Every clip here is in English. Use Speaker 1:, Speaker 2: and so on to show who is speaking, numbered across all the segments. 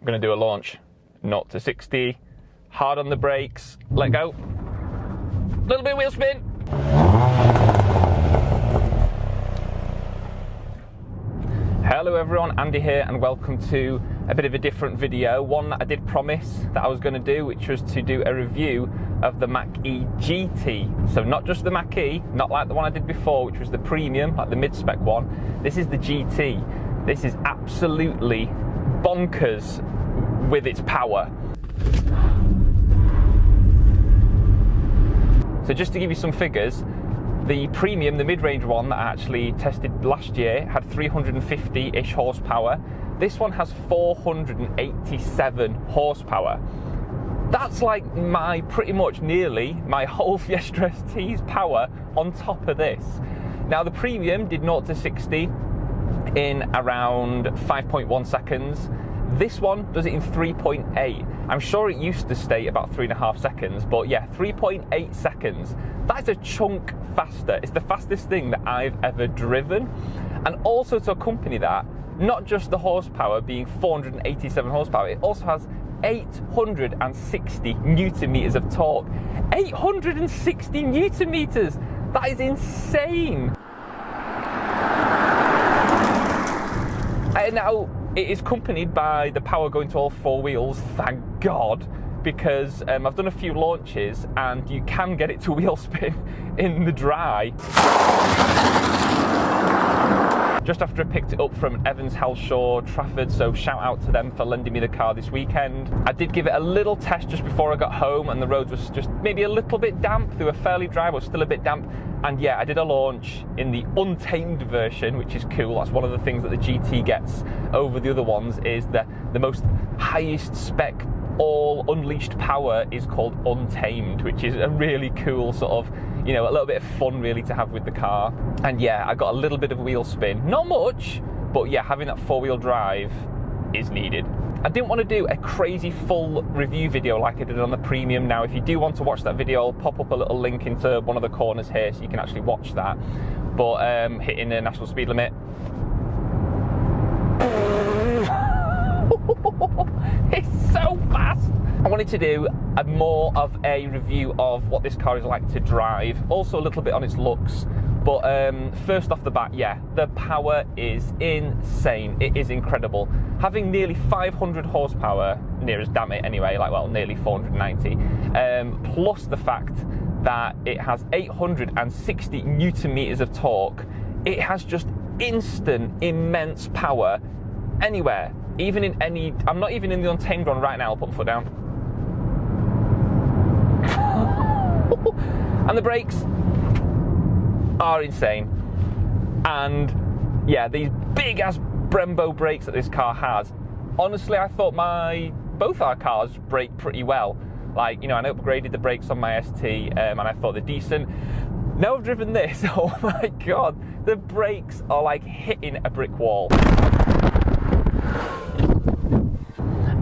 Speaker 1: I'm going to do a launch. 0 to 60, hard on the brakes, let go. Little bit of wheel spin. Hello everyone, Andy here, and welcome to a bit of a different video. One that I did promise that I was going to do, which was to do a review of the Mach-E GT. So not just the Mach-E, not like the one I did before, which was the premium, like the mid-spec one. This is the GT. This is absolutely bonkers with its power. So just to give you some figures, the premium, the mid-range one that I actually tested last year, had 350-ish horsepower. This one has 487 horsepower. That's like pretty much nearly my whole Fiesta ST's power on top of this. Now the premium did 0 to 60 in around 5.1 seconds. This one does it in 3.8. I'm sure it used to stay about 3.5 seconds, but yeah, 3.8 seconds. That's a chunk faster. It's the fastest thing that I've ever driven. And also to accompany that, not just the horsepower being 487 horsepower, it also has 860 newton meters of torque. 860 newton meters! That is insane! And now, it is accompanied by the power going to all four wheels, thank God, because I've done a few launches and you can get it to wheel spin in the dry. Just after I picked it up from Evans, Helshaw, Trafford, so shout out to them for lending me the car this weekend. I did give it a little test just before I got home, and the roads was just maybe a little bit damp. They were fairly dry, but still a bit damp. And yeah, I did a launch in the untamed version, which is cool. That's one of the things that the GT gets over the other ones, is the most highest spec, all unleashed power is called untamed, which is a really cool sort of, you know, a little bit of fun really to have with the car. And yeah, I got a little bit of wheel spin, not much, but yeah, having that four-wheel drive is needed. I didn't want to do a crazy full review video like I did on the premium. Now, if you do want to watch that video, I'll pop up a little link into one of the corners here so you can actually watch that. But hitting the national speed limit. It's so fast! I wanted to do more of a review of what this car is like to drive, also a little bit on its looks. But first off the bat, yeah, the power is insane. It is incredible. Having nearly 500 horsepower, near as damn it anyway, like, well, nearly 490, plus the fact that it has 860 newton meters of torque, it has just instant, immense power anywhere. Even in any, I'm not even in the untamed one right now, I'll put my foot down. And the brakes are insane. And yeah, these big ass Brembo brakes that this car has, honestly I thought both our cars brake pretty well. Like, you know, I upgraded the brakes on my ST and I thought they're decent. Now I've driven this, oh my god, the brakes are like hitting a brick wall.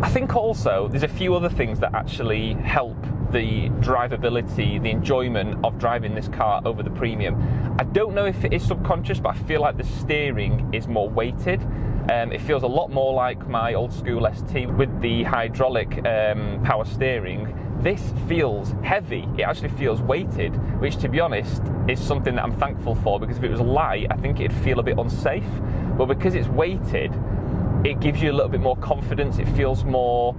Speaker 1: I think also there's a few other things that actually help the drivability, the enjoyment of driving this car over the premium. I don't know if it is subconscious, but I feel like the steering is more weighted. It feels a lot more like my old school ST with the hydraulic power steering. This feels heavy, it actually feels weighted, which to be honest is something that I'm thankful for, because if it was light I think it'd feel a bit unsafe, but because it's weighted it gives you a little bit more confidence. It feels more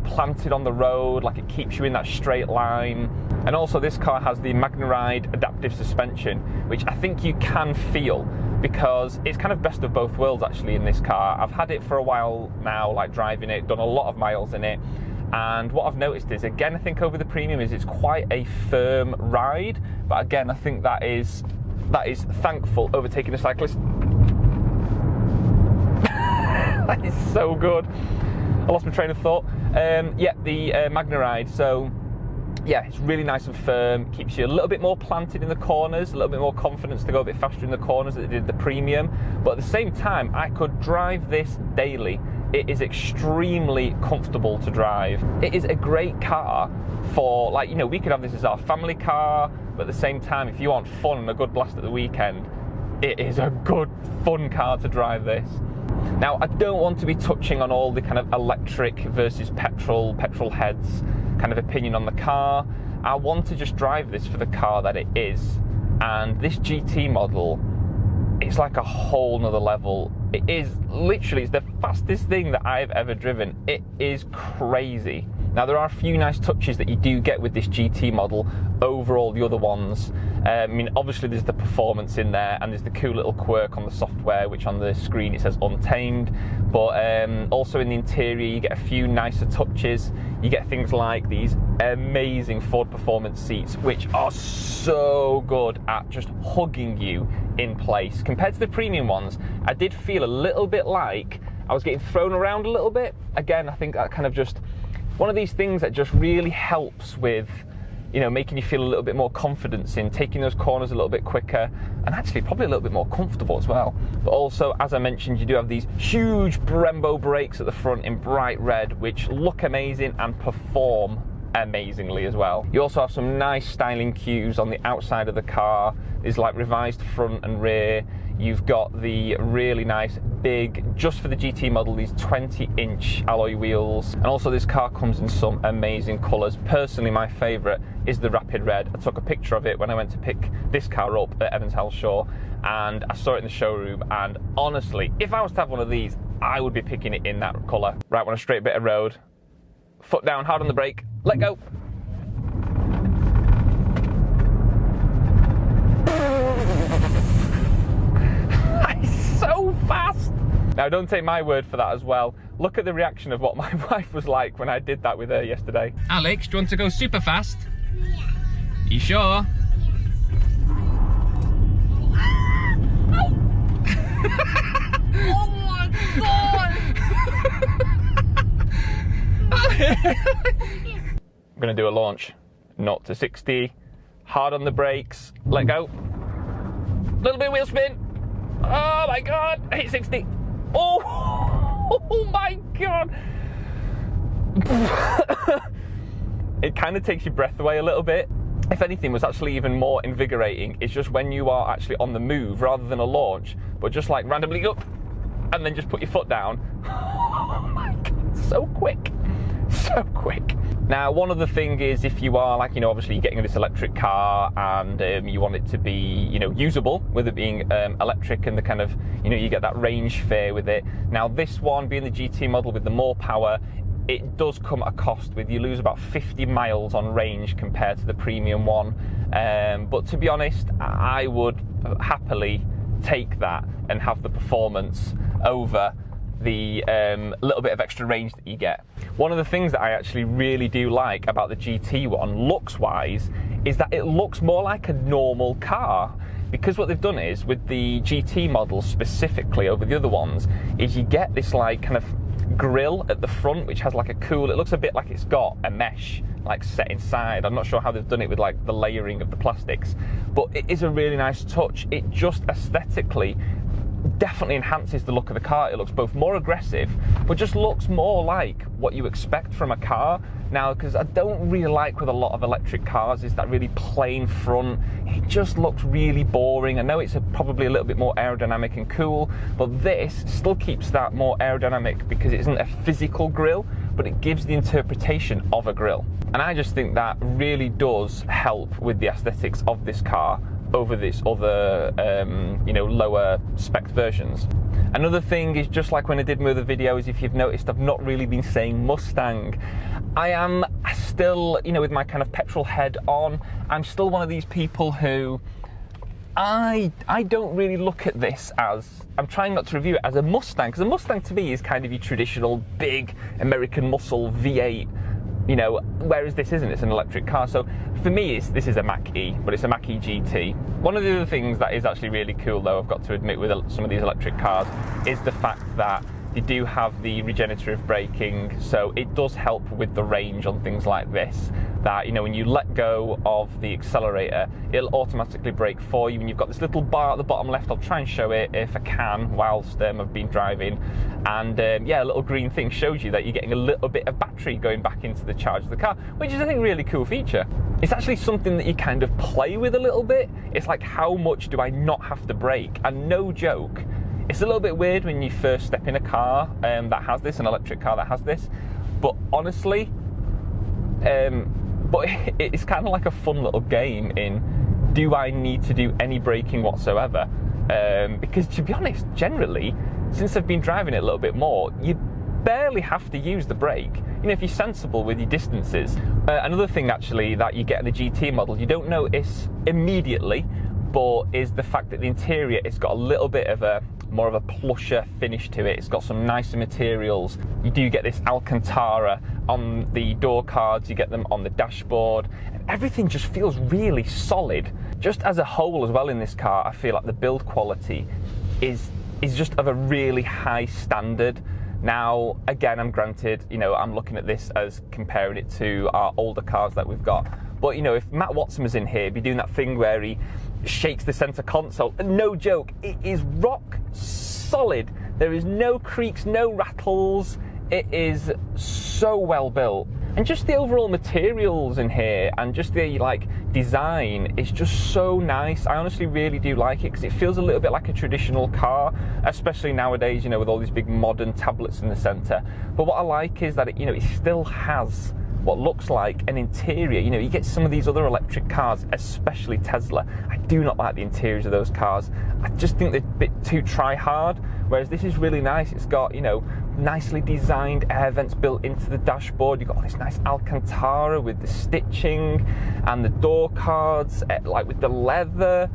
Speaker 1: planted on the road, like it keeps you in that straight line. And also this car has the MagneRide adaptive suspension, which I think you can feel, because it's kind of best of both worlds actually in this car. I've had it for a while now, like driving it, done a lot of miles in it, and what I've noticed is, again, I think over the premium is it's quite a firm ride, but again I think that is thankful overtaking a cyclist. That is so good. I lost my train of thought. Yeah, the MagneRide. So yeah, it's really nice and firm. Keeps you a little bit more planted in the corners, a little bit more confidence to go a bit faster in the corners than it did the premium. But at the same time, I could drive this daily. It is extremely comfortable to drive. It is a great car for, like, you know, we could have this as our family car, but at the same time, if you want fun and a good blast at the weekend, it is a good, fun car to drive this. Now, I don't want to be touching on all the kind of electric versus petrol heads kind of opinion on the car. I want to just drive this for the car that it is. And this GT model, it's like a whole nother level. It is literally, it's the fastest thing that I've ever driven. It is crazy. Now, there are a few nice touches that you do get with this GT model over all the other ones. I mean, obviously there's the performance in there, and there's the cool little quirk on the software, which on the screen it says untamed. But also in the interior, you get a few nicer touches. You get things like these amazing Ford Performance seats, which are so good at just hugging you in place. Compared to the premium ones, I did feel a little bit like I was getting thrown around a little bit. Again, I think that kind of just one of these things that just really helps with, you know, making you feel a little bit more confidence in taking those corners a little bit quicker, and actually probably a little bit more comfortable as well. But also, as I mentioned, you do have these huge Brembo brakes at the front in bright red, which look amazing and perform amazingly as well. You also have some nice styling cues on the outside of the car. There's like revised front and rear. You've got the really nice big, just for the GT model, these 20-inch alloy wheels. And also this car comes in some amazing colours. Personally, my favourite is the rapid red. I took a picture of it when I went to pick this car up at Evans Halshaw, and I saw it in the showroom, and honestly, if I was to have one of these, I would be picking it in that colour. Right, on a straight bit of road, foot down, hard on the brake, let go. So fast! Now, don't take my word for that as well. Look at the reaction of what my wife was like when I did that with her yesterday. Alex, do you want to go super fast? Yeah. You sure?
Speaker 2: Oh my god!
Speaker 1: I'm gonna do a launch. 0 to 60. Hard on the brakes. Let go. Little bit of wheel spin. Oh my god, I hit 60. Oh my god. It kind of takes your breath away a little bit. If anything, what's actually even more invigorating is just when you are actually on the move rather than a launch, but just like randomly go and then just put your foot down. Oh my god, so quick. So quick. Now, one other thing is, if you are like, you know, obviously you're getting this electric car and you want it to be, you know, usable with it being electric, and the kind of, you know, you get that range fare with it. Now, this one being the GT model with the more power, it does come at a cost. With you lose about 50 miles on range compared to the premium one. But to be honest, I would happily take that and have the performance over the little bit of extra range that you get. One of the things that I actually really do like about the GT one, looks wise, is that it looks more like a normal car. Because what they've done is, with the GT model specifically over the other ones, is you get this like kind of grille at the front, which has like a cool, it looks a bit like it's got a mesh like set inside. I'm not sure how they've done it with like the layering of the plastics, but it is a really nice touch. It just aesthetically definitely enhances the look of the car. It looks both more aggressive, but just looks more like what you expect from a car. Now, because I don't really like with a lot of electric cars is that really plain front. It just looks really boring. I know it's probably a little bit more aerodynamic and cool, but this still keeps that more aerodynamic because it isn't a physical grille, but it gives the interpretation of a grille. And I just think that really does help with the aesthetics of this car over this other, you know, lower spec versions. Another thing is, just like when I did my other videos, if you've noticed, I've not really been saying Mustang. I am still, you know, with my kind of petrol head on, I'm still one of these people who, I don't really look at this as, I'm trying not to review it as a Mustang, because a Mustang to me is kind of your traditional big American muscle V8, you know, whereas this isn't. It's an electric car. So for me, this is a Mach E, but it's a Mach E GT. One of the other things that is actually really cool, though, I've got to admit, with some of these electric cars, is the fact that they do have the regenerative braking, so it does help with the range on things like this. That, you know, when you let go of the accelerator, it'll automatically brake for you. And you've got this little bar at the bottom left. I'll try and show it if I can whilst I've been driving. And yeah, a little green thing shows you that you're getting a little bit of battery going back into the charge of the car, which is, I think, a really cool feature. It's actually something that you kind of play with a little bit. It's like, how much do I not have to brake? And no joke, It's a little bit weird when you first step in a car that has this, an electric car that has this, but honestly, but it's kind of like a fun little game in, do I need to do any braking whatsoever? Because to be honest, generally, since I've been driving it a little bit more, you barely have to use the brake. You know, if you're sensible with your distances. Another thing actually that you get in the GT model, you don't notice immediately, but is the fact that the interior, it's got a little bit of a more of a plusher finish to it. It's got some nicer materials. You do get this Alcantara on the door cards, you get them on the dashboard, and everything just feels really solid. Just as a whole as well in this car, I feel like the build quality is just of a really high standard. Now, again, I'm granted, you know, I'm looking at this as comparing it to our older cars that we've got. But, you know, if Matt Watson was in here, he'd be doing that thing where he shakes the center console. And no joke, it is rock solid. There is no creaks, no rattles. It is so well built. And just the overall materials in here and just the like design is just so nice. I honestly really do like it because it feels a little bit like a traditional car, especially nowadays, you know, with all these big modern tablets in the center. But what I like is that it, you know, it still has what looks like an interior. You know, you get some of these other electric cars, especially Tesla. I do not like the interiors of those cars. I just think they're a bit too try hard, whereas this is really nice. It's got, you know, nicely designed air vents built into the dashboard. You've got all this nice Alcantara with the stitching and the door cards, like with the leather.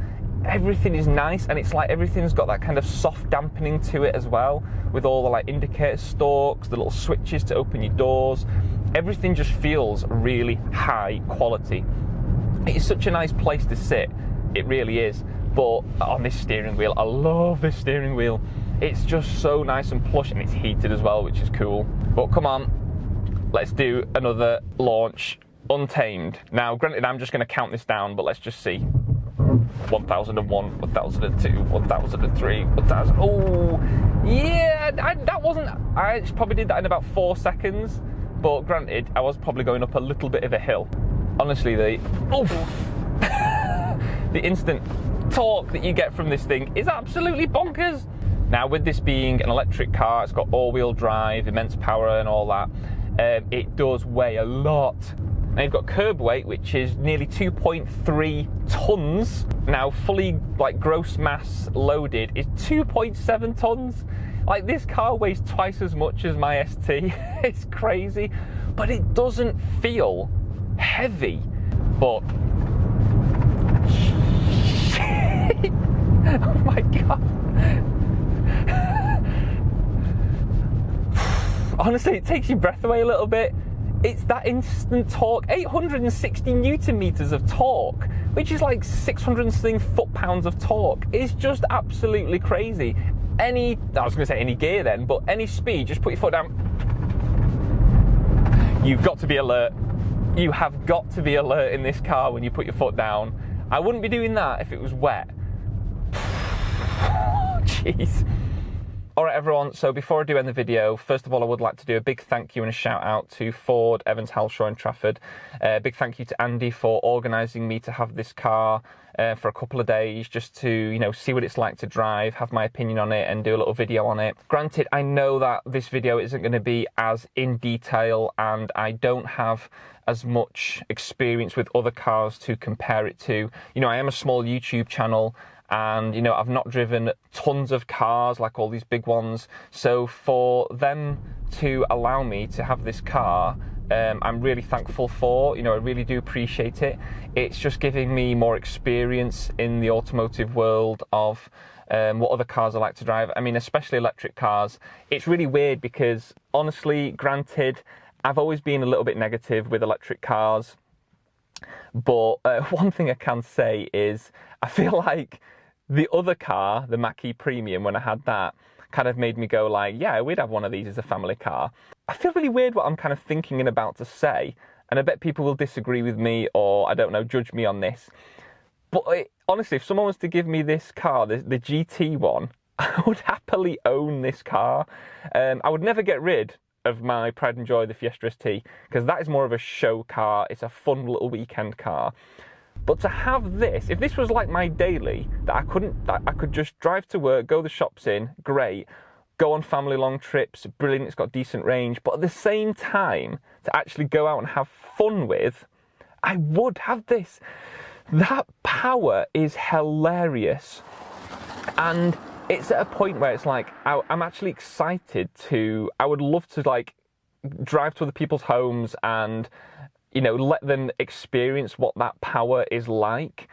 Speaker 1: Everything is nice, and it's like everything's got that kind of soft dampening to it as well, with all the like indicator stalks, the little switches to open your doors. Everything just feels really high quality. It is such a nice place to sit, it really is. But on this steering wheel, I love this steering wheel. It's just so nice and plush, and it's heated as well, which is cool. But come on, let's do another launch untamed. Now, granted, I'm just going to count this down, but let's just see. 1001, 1002, 1003, 1000. Oh, yeah, that wasn't. I probably did that in about 4 seconds. But granted, I was probably going up a little bit of a hill. Honestly, the instant torque that you get from this thing is absolutely bonkers. Now, with this being an electric car, it's got all-wheel drive, immense power and all that. It does weigh a lot. Now, you've got curb weight, which is nearly 2.3 tons. Now, fully like gross mass loaded is 2.7 tons. Like, this car weighs twice as much as my ST. It's crazy, but it doesn't feel heavy. But oh my god. Honestly, it takes your breath away a little bit. It's that instant torque, 860 newton meters of torque, which is like 600 and something foot-pounds of torque. It's just absolutely crazy. I was going to say any gear then, but any speed, just put your foot down. You've got to be alert. You have got to be alert in this car when you put your foot down. I wouldn't be doing that if it was wet. Jeez. All right, everyone, so before I do end the video, first of all, I would like to do a big thank you and a shout out to Ford, Evans, Halshaw and Trafford. Big thank you to Andy for organising me to have this car for a couple of days, just to, you know, see what it's like to drive, have my opinion on it and do a little video on it. Granted, I know that this video isn't going to be as in detail and I don't have as much experience with other cars to compare it to. You know, I am a small YouTube channel, and, you know, I've not driven tons of cars like all these big ones. So for them to allow me to have this car, I'm really thankful for. You know, I really do appreciate it. It's just giving me more experience in the automotive world of what other cars I like to drive. I mean, especially electric cars. It's really weird because, honestly, granted, I've always been a little bit negative with electric cars. But one thing I can say is I feel like the other car, the Mach-E Premium, when I had that, kind of made me go like, yeah, we'd have one of these as a family car. I feel really weird what I'm kind of thinking and about to say, and I bet people will disagree with me or, I don't know, judge me on this. But honestly, if someone was to give me this car, the GT one, I would happily own this car. I would never get rid of my pride and joy, the Fiesta ST, because that is more of a show car. It's a fun little weekend car. But to have this, if this was like my daily, that I could just drive to work, go the shops in, great, go on family long trips, brilliant, it's got decent range, but at the same time, to actually go out and have fun with, I would have this. That power is hilarious. And it's at a point where it's like, I'm actually excited I would love to like drive to other people's homes and, you know, let them experience what that power is like.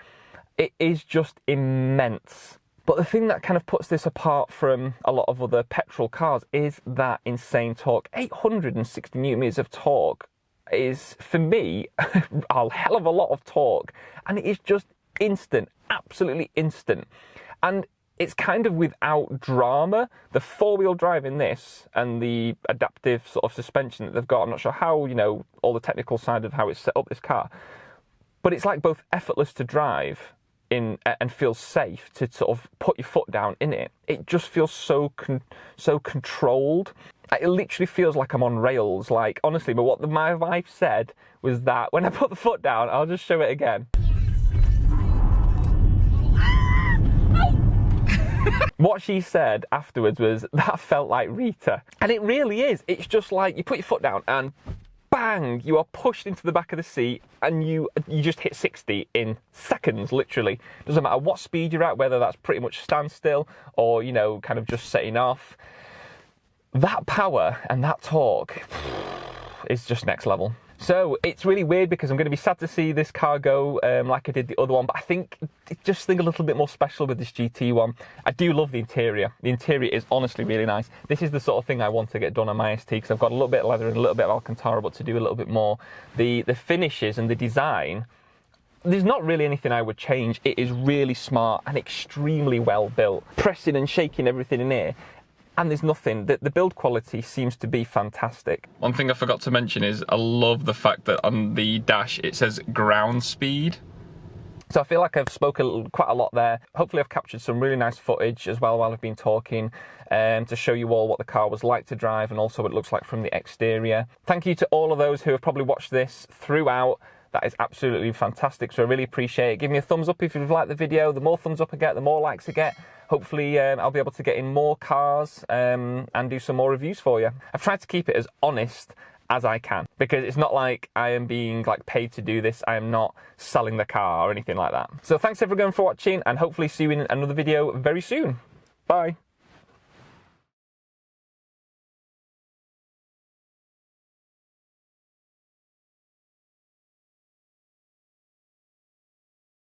Speaker 1: It is just immense. But the thing that kind of puts this apart from a lot of other petrol cars is that insane torque. 860 newton meters of torque is, for me, a hell of a lot of torque. And it is just instant, absolutely instant. And it's kind of without drama. The four-wheel drive in this and the adaptive sort of suspension that they've got, I'm not sure how, you know, all the technical side of how it's set up, this car. But it's like both effortless to drive in and feels safe to sort of put your foot down in it. It just feels so controlled. It literally feels like I'm on rails. Like, honestly, but what my wife said was that when I put the foot down, I'll just show it again. What she said afterwards was, that felt like Rita. And it really is. It's just like you put your foot down and bang, you are pushed into the back of the seat and you just hit 60 in seconds, literally. Doesn't matter what speed you're at, whether that's pretty much standstill or, you know, kind of just setting off. That power and that torque is just next level. So it's really weird because I'm going to be sad to see this car go like I did the other one, but I think a little bit more special with this GT one. I do love the interior. The interior is honestly really nice. This is the sort of thing I want to get done on my ST because I've got a little bit of leather and a little bit of Alcantara, but to do a little bit more. The finishes and the design, there's not really anything I would change. It is really smart and extremely well built. Pressing and shaking everything in here. And there's nothing, the build quality seems to be fantastic. One thing I forgot to mention is I love the fact that on the dash it says ground speed. So I feel like I've spoken quite a lot there. Hopefully I've captured some really nice footage as well while I've been talking to show you all what the car was like to drive and also what it looks like from the exterior. Thank you to all of those who have probably watched this throughout. That is absolutely fantastic, so I really appreciate it. Give me a thumbs up if you've liked the video. The more thumbs up I get, the more likes I get. Hopefully I'll be able to get in more cars and do some more reviews for you. I've tried to keep it as honest as I can because it's not like I am being like paid to do this. I am not selling the car or anything like that. So thanks everyone for watching and hopefully see you in another video very soon. Bye.